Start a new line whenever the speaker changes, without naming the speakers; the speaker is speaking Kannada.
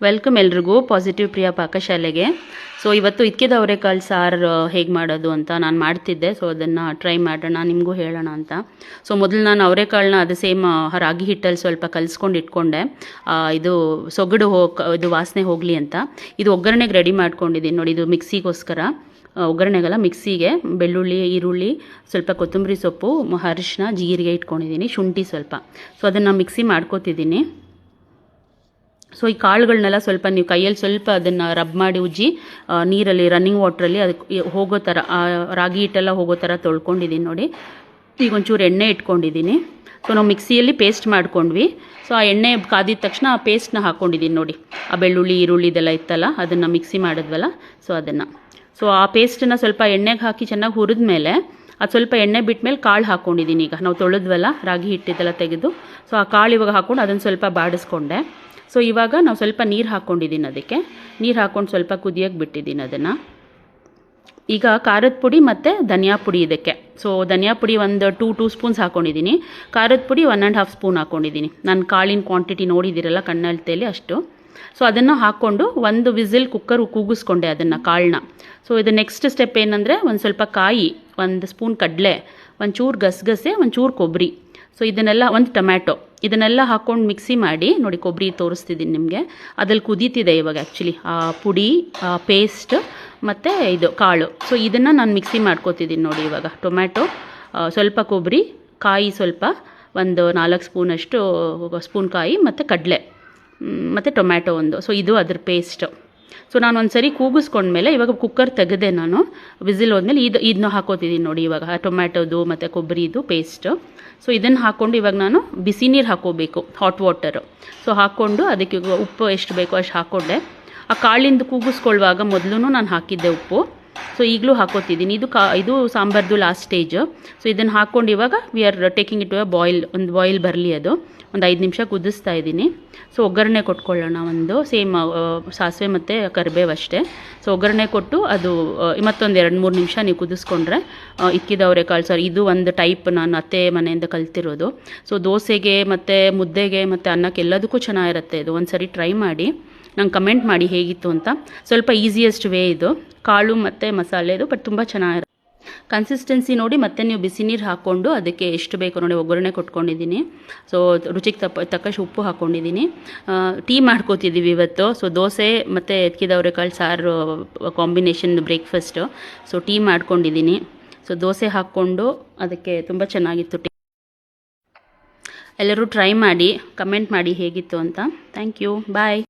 ವೆಲ್ಕಮ್ ಎಲ್ರಿಗೂ ಪಾಸಿಟಿವ್ ಪ್ರಿಯಾ ಪಾಕಶಾಲೆಗೆ. ಸೊ ಇವತ್ತು ಇಕ್ಕಿದ ಅವರೆಕಾಳು ಸಾರು ಹೇಗೆ ಮಾಡೋದು ಅಂತ ನಾನು ಮಾಡ್ತಿದ್ದೆ. ಸೊ ಅದನ್ನು ಟ್ರೈ ಮಾಡೋಣ, ನಿಮಗೂ ಹೇಳೋಣ ಅಂತ. ಸೊ ಮೊದಲು ನಾನು ಅವರೆಕಾಳನ್ನ ಅದು ಸೇಮ್ ರಾಗಿ ಹಿಟ್ಟಲ್ಲಿ ಸ್ವಲ್ಪ ಕಲಿಸ್ಕೊಂಡು ಇಟ್ಕೊಂಡೆ, ಇದು ಸೊಗಡು ಇದು ವಾಸನೆ ಹೋಗಲಿ ಅಂತ. ಇದು ಒಗ್ಗರಣೆಗೆ ರೆಡಿ ಮಾಡ್ಕೊಂಡಿದ್ದೀನಿ ನೋಡಿ. ಇದು ಮಿಕ್ಸಿಗೋಸ್ಕರ, ಒಗ್ಗರಣೆಗೆಲ್ಲ ಮಿಕ್ಸಿಗೆ ಬೆಳ್ಳುಳ್ಳಿ, ಈರುಳ್ಳಿ, ಸ್ವಲ್ಪ ಕೊತ್ತಂಬರಿ ಸೊಪ್ಪು, ಅರಿಶಿನ, ಜೀರಿಗೆ ಇಟ್ಕೊಂಡಿದ್ದೀನಿ, ಶುಂಠಿ ಸ್ವಲ್ಪ. ಸೊ ಅದನ್ನು ಮಿಕ್ಸಿ ಮಾಡ್ಕೋತಿದ್ದೀನಿ. ಸೊ ಈ ಕಾಳುಗಳನ್ನೆಲ್ಲ ಸ್ವಲ್ಪ ನೀವು ಕೈಯಲ್ಲಿ ಸ್ವಲ್ಪ ಅದನ್ನು ರಬ್ ಮಾಡಿ ಉಜ್ಜಿ ನೀರಲ್ಲಿ ರನ್ನಿಂಗ್ ವಾಟ್ರಲ್ಲಿ ಅದಕ್ಕೆ ಹೋಗೋ ಥರ, ರಾಗಿ ಹಿಟ್ಟೆಲ್ಲ ಹೋಗೋ ಥರ ತೊಳ್ಕೊಂಡಿದ್ದೀನಿ ನೋಡಿ. ಈಗ ಒಂಚೂರು ಎಣ್ಣೆ ಇಟ್ಕೊಂಡಿದ್ದೀನಿ. ಸೊ ನಾವು ಮಿಕ್ಸಿಯಲ್ಲಿ ಪೇಸ್ಟ್ ಮಾಡ್ಕೊಂಡ್ವಿ. ಸೊ ಆ ಎಣ್ಣೆ ಕಾದಿದ ತಕ್ಷಣ ಆ ಪೇಸ್ಟ್ನ ಹಾಕ್ಕೊಂಡಿದ್ದೀನಿ ನೋಡಿ. ಆ ಬೆಳ್ಳುಳ್ಳಿ, ಈರುಳ್ಳಿ ಇದೆಲ್ಲ ಇತ್ತಲ್ಲ, ಅದನ್ನು ಮಿಕ್ಸಿ ಮಾಡಿದ್ವಲ್ಲ, ಸೊ ಅದನ್ನು. ಸೊ ಆ ಪೇಸ್ಟನ್ನು ಸ್ವಲ್ಪ ಎಣ್ಣೆಗೆ ಹಾಕಿ ಚೆನ್ನಾಗಿ ಹುರಿದ ಮೇಲೆ ಅದು ಸ್ವಲ್ಪ ಎಣ್ಣೆ ಬಿಟ್ಟ ಮೇಲೆ ಕಾಳು ಹಾಕ್ಕೊಂಡಿದ್ದೀನಿ. ಈಗ ನಾವು ತೊಳೆದ್ವಲ್ಲ ರಾಗಿ ಹಿಟ್ಟಿದ್ದೆಲ್ಲ ತೆಗೆದು, ಸೊ ಆ ಕಾಳು ಇವಾಗ ಹಾಕ್ಕೊಂಡು ಅದನ್ನು ಸ್ವಲ್ಪ ಬಾಡಿಸ್ಕೊಂಡೆ. ಸೊ ಇವಾಗ ನಾವು ಸ್ವಲ್ಪ ನೀರು ಹಾಕ್ಕೊಂಡಿದ್ದೀನಿ, ಅದಕ್ಕೆ ನೀರು ಹಾಕ್ಕೊಂಡು ಸ್ವಲ್ಪ ಕುದಿಯೋಕ್ಕೆ ಬಿಟ್ಟಿದ್ದೀನಿ ಅದನ್ನು. ಈಗ ಖಾರದ ಪುಡಿ ಮತ್ತು ಧನಿಯಾ ಪುಡಿ ಇದಕ್ಕೆ. ಸೊ ಧನಿಯಾ ಪುಡಿ ಒಂದು ಟೂ ಸ್ಪೂನ್ಸ್ ಹಾಕ್ಕೊಂಡಿದ್ದೀನಿ, ಖಾರದ ಪುಡಿ 1.5 ಸ್ಪೂನ್ ಹಾಕ್ಕೊಂಡಿದ್ದೀನಿ. ನಾನು ಕಾಳಿನ ಕ್ವಾಂಟಿಟಿ ನೋಡಿದ್ದೀರಲ್ಲ ಕಣ್ಣಳ್ತೆಯಲ್ಲಿ ಅಷ್ಟು. ಸೊ ಅದನ್ನು ಹಾಕ್ಕೊಂಡು ಒಂದು ವಿಸಿಲ್ ಕುಕ್ಕರ್ ಕೂಗಿಸ್ಕೊಂಡೆ ಅದನ್ನು, ಕಾಳನ್ನ. ಸೊ ಇದು ನೆಕ್ಸ್ಟ್ ಸ್ಟೆಪ್ ಏನಂದರೆ, ಒಂದು ಸ್ವಲ್ಪ ಕಾಯಿ, 1 ಸ್ಪೂನ್ ಕಡಲೆ, ಒಂಚೂರು ಗಸಗಸೆ, ಒಂಚೂರು ಕೊಬ್ಬರಿ, ಸೊ ಇದನ್ನೆಲ್ಲ, ಒಂದು ಟೊಮ್ಯಾಟೊ, ಇದನ್ನೆಲ್ಲ ಹಾಕ್ಕೊಂಡು ಮಿಕ್ಸಿ ಮಾಡಿ ನೋಡಿ. ಕೊಬ್ಬರಿ ತೋರಿಸ್ತಿದ್ದೀನಿ ನಿಮಗೆ, ಅದ್ರಲ್ಲಿ ಕುದೀತಿದೆ ಇವಾಗ ಆ್ಯಕ್ಚುಲಿ ಆ ಪುಡಿ, ಪೇಸ್ಟ್ ಮತ್ತು ಇದು ಕಾಳು. ಸೊ ಇದನ್ನು ನಾನು ಮಿಕ್ಸಿ ಮಾಡ್ಕೋತಿದ್ದೀನಿ ನೋಡಿ. ಇವಾಗ ಟೊಮ್ಯಾಟೊ, ಸ್ವಲ್ಪ ಕೊಬ್ಬರಿ, ಕಾಯಿ ಸ್ವಲ್ಪ, ಒಂದು 4 ಸ್ಪೂನಷ್ಟು ಸ್ಪೂನ್ ಕಾಯಿ, ಮತ್ತು ಕಡಲೆ, ಮತ್ತು ಟೊಮ್ಯಾಟೊ ಒಂದು. ಸೊ ಇದು ಅದ್ರ ಪೇಸ್ಟ್. ಸೊ ನಾನು ಒಂದು ಸರಿ ಕೂಗಿಸ್ಕೊಂಡ್ಮೇಲೆ ಇವಾಗ ಕುಕ್ಕರ್ ತೆಗೆದೆ ನಾನು, ವಿಸಿಲ್ ಹೋದ್ಮೇಲೆ ಇದನ್ನ ಹಾಕೋತಿದ್ದೀನಿ ನೋಡಿ. ಇವಾಗ ಟೊಮ್ಯಾಟೊದು ಮತ್ತು ಕೊಬ್ಬರಿದು ಪೇಸ್ಟ್. ಸೊ ಇದನ್ನು ಹಾಕ್ಕೊಂಡು ಇವಾಗ ನಾನು ಬಿಸಿ ನೀರು ಹಾಕೋಬೇಕು, ಹಾಟ್ ವಾಟರು. ಸೊ ಹಾಕ್ಕೊಂಡು ಅದಕ್ಕೆ ಉಪ್ಪು ಎಷ್ಟು ಬೇಕೋ ಅಷ್ಟು ಹಾಕ್ಕೊಂಡೆ. ಆ ಕಾಳಿಂದ ಕೂಗಿಸ್ಕೊಳ್ಳುವಾಗ ಮೊದಲು ನಾನು ಹಾಕಿದ್ದೆ ಉಪ್ಪು. ಸೊ ಈಗಲೂ ಹಾಕೋತಿದ್ದೀನಿ. ಇದು ಸಾಂಬಾರ್ದು ಲಾಸ್ಟ್ ಸ್ಟೇಜ್. ಸೊ ಇದನ್ನು ಹಾಕ್ಕೊಂಡು ಇವಾಗ we are taking it to a boil. ಒಂದು ಬಾಯ್ಲ್ ಬರಲಿ, ಅದು ಒಂದು 5 ನಿಮಿಷ ಕುದಿಸ್ತಾ ಇದ್ದೀನಿ. ಸೊ ಒಗ್ಗರಣೆ ಕೊಟ್ಕೊಳ್ಳೋಣ, ಒಂದು ಸೇಮ್ ಸಾಸಿವೆ ಮತ್ತು ಕರಿಬೇವು ಅಷ್ಟೇ. ಸೊ ಒಗ್ಗರಣೆ ಕೊಟ್ಟು ಅದು ಮತ್ತೊಂದು 2-3 ನಿಮಿಷ ನೀವು ಕುದಿಸ್ಕೊಂಡ್ರೆ ಇಕ್ಕಿದ ಅವರೆಕಾಳು ಸಾರು. ಇದು ಒಂದು ಟೈಪ್ ನಾನು ಅತ್ತೆ ಮನೆಯಿಂದ ಕಲ್ತಿರೋದು. ಸೊ ದೋಸೆಗೆ ಮತ್ತು ಮುದ್ದೆಗೆ ಮತ್ತು ಅನ್ನಕ್ಕೆ ಎಲ್ಲದಕ್ಕೂ ಚೆನ್ನಾಗಿರುತ್ತೆ ಇದು. ಒಂದು ಸರಿ ಟ್ರೈ ಮಾಡಿ, ನಂಗೆ ಕಮೆಂಟ್ ಮಾಡಿ ಹೇಗಿತ್ತು ಅಂತ. ಸ್ವಲ್ಪ ಈಸಿಯೆಸ್ಟ್ ವೇ ಇದು, ಕಾಳು ಮತ್ತು ಮಸಾಲೆದು, ಬಟ್ ತುಂಬ ಚೆನ್ನಾಗಿರುತ್ತೆ. ಕನ್ಸಿಸ್ಟೆನ್ಸಿ ನೋಡಿ. ಮತ್ತು ನೀವು ಬಿಸಿ ನೀರು ಹಾಕ್ಕೊಂಡು ಅದಕ್ಕೆ ಎಷ್ಟು ಬೇಕು ನೋಡಿ, ಒಗ್ಗರಣೆ ಕೊಟ್ಕೊಂಡಿದ್ದೀನಿ. ಸೊ ರುಚಿಗೆ ತಕ್ಕಷ್ಟು ಉಪ್ಪು ಹಾಕ್ಕೊಂಡಿದ್ದೀನಿ. ಟೀ ಮಾಡ್ಕೋತಿದ್ದೀವಿ ಇವತ್ತು. ಸೊ ದೋಸೆ ಮತ್ತು ಎತ್ಕಿದ ಅವರೆಕಾಳು ಸಾರು ಕಾಂಬಿನೇಷನ್ ಬ್ರೇಕ್ಫಾಸ್ಟು. ಸೊ ಟೀ ಮಾಡ್ಕೊಂಡಿದ್ದೀನಿ. ಸೊ ದೋಸೆ ಹಾಕ್ಕೊಂಡು ಅದಕ್ಕೆ ತುಂಬ ಚೆನ್ನಾಗಿತ್ತು ಟೀ. ಎಲ್ಲರೂ ಟ್ರೈ ಮಾಡಿ, ಕಮೆಂಟ್ ಮಾಡಿ ಹೇಗಿತ್ತು ಅಂತ. Thank you, bye.